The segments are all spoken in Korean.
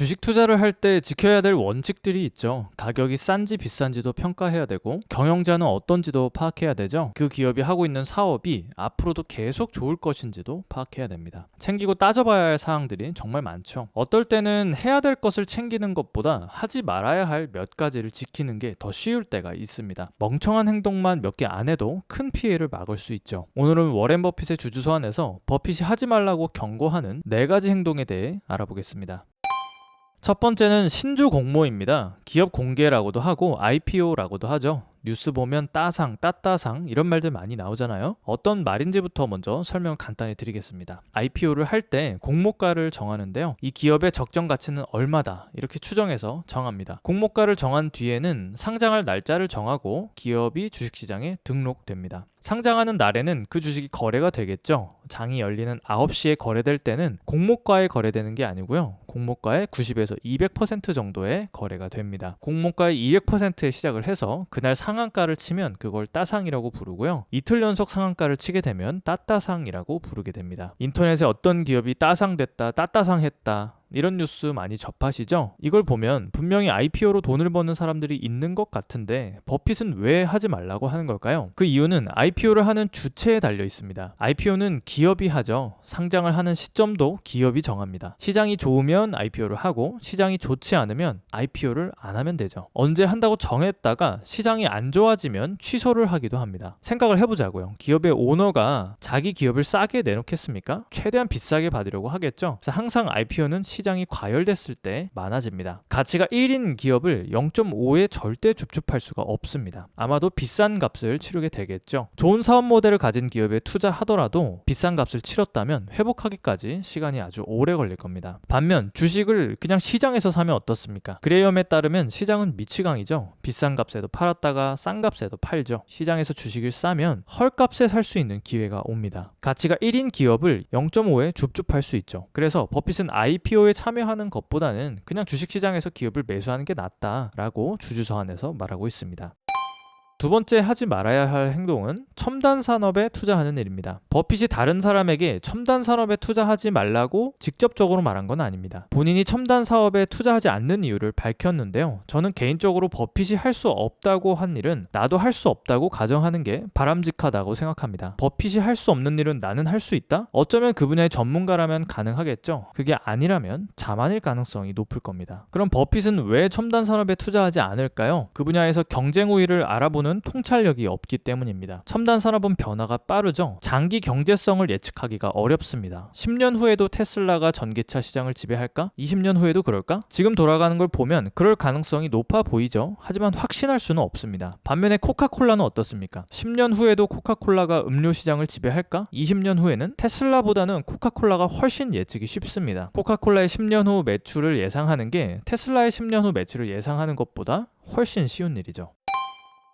주식 투자를 할 때 지켜야 될 원칙들이 있죠. 가격이 싼지 비싼지도 평가해야 되고 경영자는 어떤지도 파악해야 되죠. 그 기업이 하고 있는 사업이 앞으로도 계속 좋을 것인지도 파악해야 됩니다. 챙기고 따져봐야 할 사항들이 정말 많죠. 어떨 때는 해야 될 것을 챙기는 것보다 하지 말아야 할 몇 가지를 지키는 게 더 쉬울 때가 있습니다. 멍청한 행동만 몇 개 안 해도 큰 피해를 막을 수 있죠. 오늘은 워렌 버핏의 주주서안에서 버핏이 하지 말라고 경고하는 4가지 행동에 대해 알아보겠습니다. 첫 번째는 신주 공모입니다. 기업 공개라고도 하고 IPO라고도 하죠. 뉴스 보면 따상, 따따상 이런 말들 많이 나오잖아요. 어떤 말인지부터 먼저 설명을 간단히 드리겠습니다. IPO를 할 때 공모가를 정하는데요. 이 기업의 적정 가치는 얼마다 이렇게 추정해서 정합니다. 공모가를 정한 뒤에는 상장할 날짜를 정하고 기업이 주식시장에 등록됩니다. 상장하는 날에는 그 주식이 거래가 되겠죠. 장이 열리는 9시에 거래될 때는 공모가에 거래되는 게 아니고요. 공모가의 90에서 200% 정도의 거래가 됩니다. 공모가의 200%에 시작을 해서 그날 상한가를 치면 그걸 따상이라고 부르고요. 이틀 연속 상한가를 치게 되면 따따상이라고 부르게 됩니다. 인터넷에 어떤 기업이 따상됐다, 따따상했다 이런 뉴스 많이 접하시죠? 이걸 보면 분명히 IPO로 돈을 버는 사람들이 있는 것 같은데 버핏은 왜 하지 말라고 하는 걸까요? 그 이유는 IPO를 하는 주체에 달려 있습니다. IPO는 기업이 하죠. 상장을 하는 시점도 기업이 정합니다. 시장이 좋으면 IPO를 하고 시장이 좋지 않으면 IPO를 안 하면 되죠. 언제 한다고 정했다가 시장이 안 좋아지면 취소를 하기도 합니다. 생각을 해보자고요. 기업의 오너가 자기 기업을 싸게 내놓겠습니까? 최대한 비싸게 받으려고 하겠죠. 그래서 항상 IPO는 시장이 과열됐을 때 많아집니다. 가치가 1인 기업을 0.5에 절대 줍줍할 수가 없습니다. 아마도 비싼 값을 치르게 되겠죠. 좋은 사업 모델을 가진 기업에 투자하더라도 비싼 값을 치렀다면 회복하기까지 시간이 아주 오래 걸릴 겁니다. 반면 주식을 그냥 시장에서 사면 어떻습니까? 그레이엄에 따르면 시장은 미치광이죠. 비싼 값에도 팔았다가 싼 값에도 팔죠. 시장에서 주식을 싸면 헐값에 살 수 있는 기회가 옵니다. 가치가 1인 기업을 0.5에 줍줍할 수 있죠. 그래서 버핏은 IPO에 참여하는 것보다는 그냥 주식시장에서 기업을 매수하는 게 낫다라고 주주서한에서 말하고 있습니다. 두 번째 하지 말아야 할 행동은 첨단 산업에 투자하는 일입니다. 버핏이 다른 사람에게 첨단 산업에 투자하지 말라고 직접적으로 말한 건 아닙니다. 본인이 첨단 사업에 투자하지 않는 이유를 밝혔는데요. 저는 개인적으로 버핏이 할 수 없다고 한 일은 나도 할 수 없다고 가정하는 게 바람직하다고 생각합니다. 버핏이 할 수 없는 일은 나는 할 수 있다? 어쩌면 그 분야의 전문가라면 가능하겠죠. 그게 아니라면 자만일 가능성이 높을 겁니다. 그럼 버핏은 왜 첨단 산업에 투자하지 않을까요? 그 분야에서 경쟁 우위를 알아보는 통찰력이 없기 때문입니다. 첨단 산업은 변화가 빠르죠. 장기 경제성을 예측하기가 어렵습니다. 10년 후에도 테슬라가 전기차 시장을 지배할까? 20년 후에도 그럴까? 지금 돌아가는 걸 보면 그럴 가능성이 높아 보이죠. 하지만 확신할 수는 없습니다. 반면에 코카콜라는 어떻습니까? 10년 후에도 코카콜라가 음료 시장을 지배할까? 20년 후에는 테슬라보다는 코카콜라가 훨씬 예측이 쉽습니다. 코카콜라의 10년 후 매출을 예상하는 게 테슬라의 10년 후 매출을 예상하는 것보다 훨씬 쉬운 일이죠.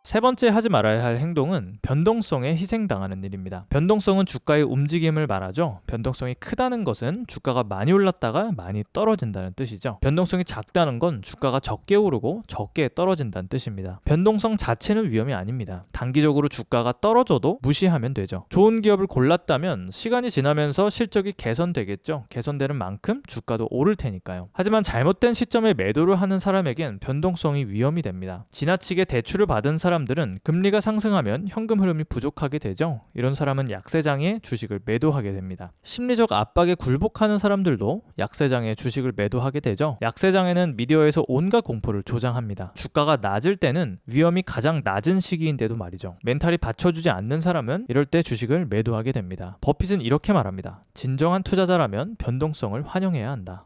세 번째 하지 말아야 할 행동은 변동성에 희생당하는 일입니다. 변동성은 주가의 움직임을 말하죠. 변동성이 크다는 것은 주가가 많이 올랐다가 많이 떨어진다는 뜻이죠. 변동성이 작다는 건 주가가 적게 오르고 적게 떨어진다는 뜻입니다. 변동성 자체는 위험이 아닙니다. 단기적으로 주가가 떨어져도 무시하면 되죠. 좋은 기업을 골랐다면 시간이 지나면서 실적이 개선되겠죠. 개선되는 만큼 주가도 오를 테니까요. 하지만 잘못된 시점에 매도를 하는 사람에겐 변동성이 위험이 됩니다. 지나치게 대출을 받은 사람들은 금리가 상승하면 현금 흐름이 부족하게 되죠. 이런 사람은 약세장에 주식을 매도하게 됩니다. 심리적 압박에 굴복하는 사람들도 약세장에 주식을 매도하게 되죠. 약세장에는 미디어에서 온갖 공포를 조장합니다. 주가가 낮을 때는 위험이 가장 낮은 시기인데도 말이죠. 멘탈이 받쳐주지 않는 사람은 이럴 때 주식을 매도하게 됩니다. 버핏은 이렇게 말합니다. 진정한 투자자라면 변동성을 환영해야 한다.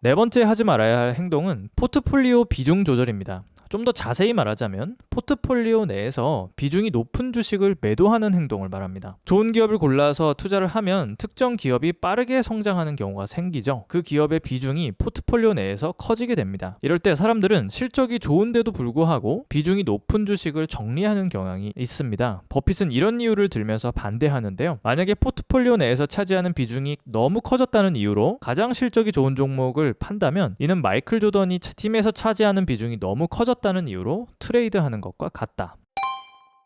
네 번째 하지 말아야 할 행동은 포트폴리오 비중 조절입니다. 좀 더 자세히 말하자면 포트폴리오 내에서 비중이 높은 주식을 매도하는 행동을 말합니다. 좋은 기업을 골라서 투자를 하면 특정 기업이 빠르게 성장하는 경우가 생기죠. 그 기업의 비중이 포트폴리오 내에서 커지게 됩니다. 이럴 때 사람들은 실적이 좋은데도 불구하고 비중이 높은 주식을 정리하는 경향이 있습니다. 버핏은 이런 이유를 들면서 반대하는데요. 만약에 포트폴리오 내에서 차지하는 비중이 너무 커졌다는 이유로 가장 실적이 좋은 종목을 판다면 이는 마이클 조던이 팀에서 차지하는 비중이 너무 커졌다는 이유로 트레이드하는 것과 같다.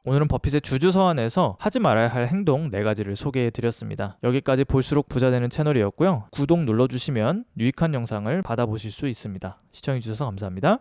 오늘은 버핏의 주주 서한에서 하지 말아야 할 행동 4가지를 소개해 드렸습니다. 여기까지 볼수록 부자 되는 채널이었고요. 구독 눌러주시면 유익한 영상을 받아보실 수 있습니다. 시청해 주셔서 감사합니다.